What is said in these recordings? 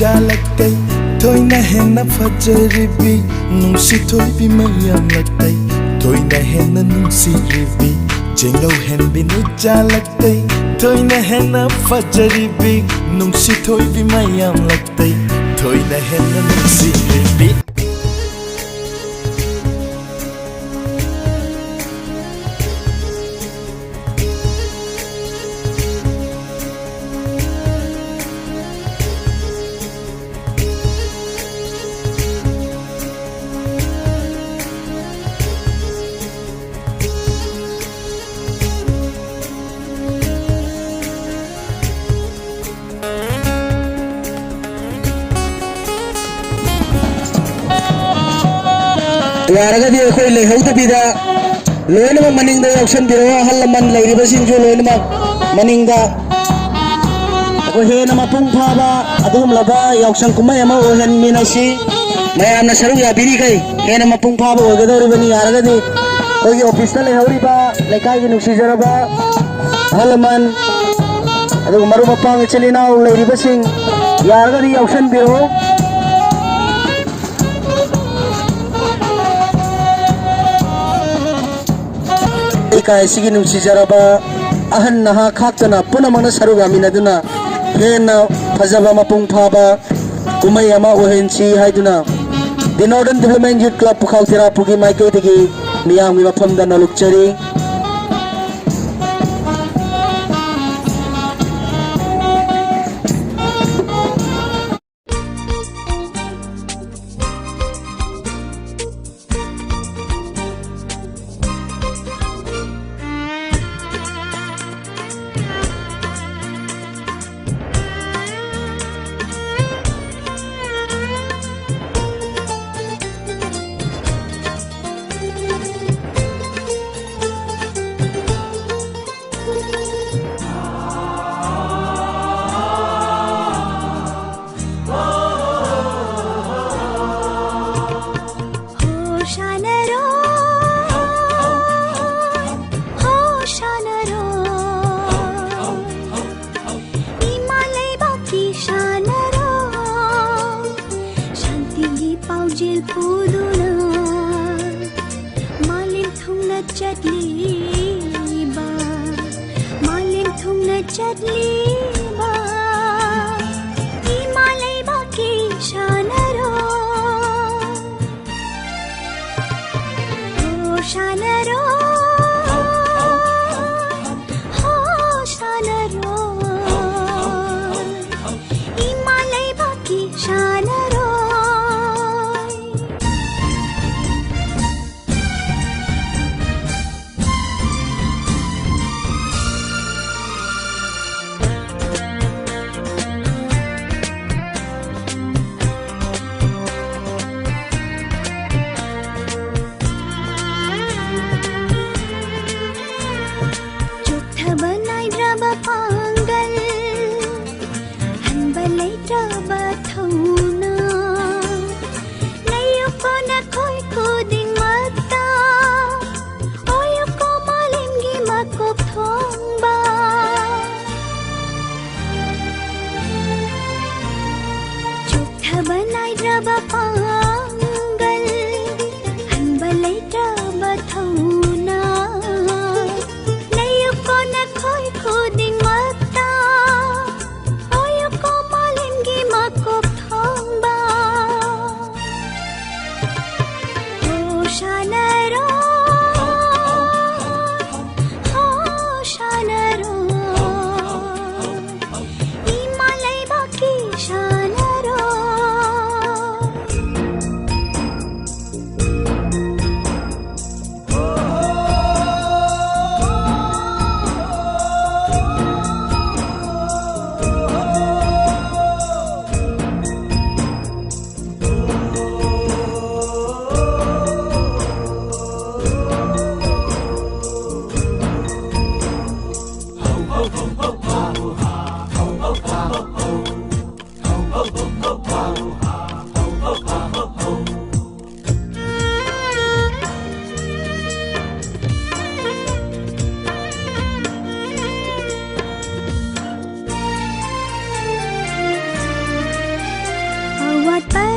jalaktai thoina henna fajaribi nungsi thoibi mayam laktai thoina henna nungsiribi jenglau henbi nu jalaktai thoina henna fajaribi nungsi thoibi mayam laktai thoina henna nungsiribi यारगदी अखोई लेहौदबीदा लोइनमक मनिंगदा यौसनबिरो अहल लमन लेरिबसिंजु लोइनमक मनिंगदा अखोई हेना मपुंग फाबा अदुगुमलबा यौसन कुमै अमा ओहनमिनसि मयामना सरुक याबिरि कै हेना मपुंग फाबा ओगदौरिबनि यारगदी अखोई ऑफिसता लेहौरिबा लेकाइगि नुसिजरबा अहल लमन अदुगु मरु मपांग इचलिनाउ लेरिबसिंग यारगदी यौसनबिरो इकायसिगी नुसिजरबा अहन नहा खाक्तना पुनमना सरुगामिनदुना हेना फजबा मपुंग फाबा कुमै अमा ओहेनसी हाइदुना the northern development youth club पुखाउतिरा पुगी माइकेदगी मियामि मफमदा नलुकचरी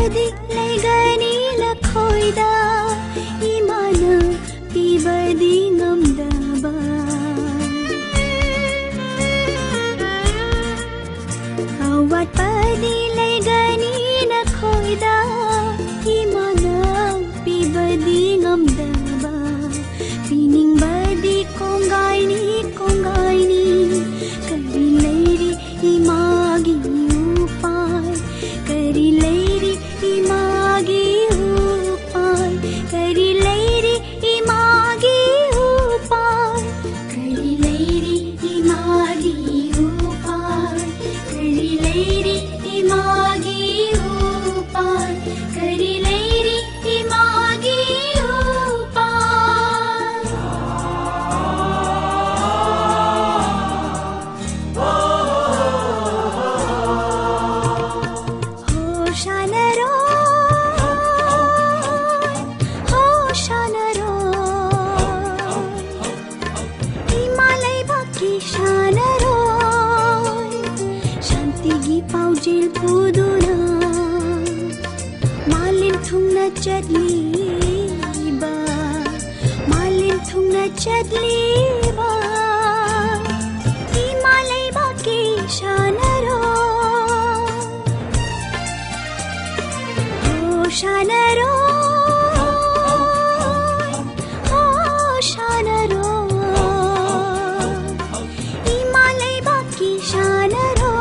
padi laigani la khoida imana pibadi ngamdaba awat padi laigani la khoida imana pibadi ngamdaba pining badi kongaini kongaini kari leiri imagi upai kari leiri imagi upai kari leiri imagi upai kari leiri imagi upai kari leiri imagi upai kari leiri imagi upai Himalay baki shanaroy Shanti gi paujil puduna Malin thung na chadli ba Malin thung na chadli ba Himalay baki shanaroy Himalay baki shanaroy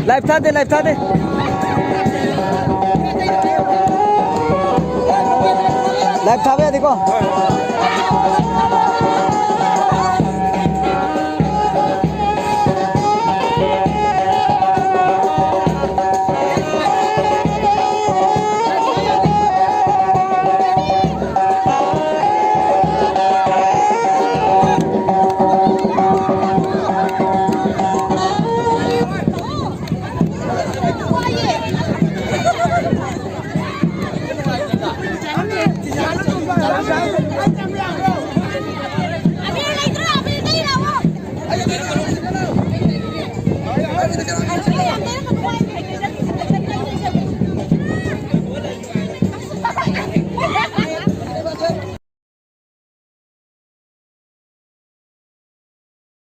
live था दे live था देखो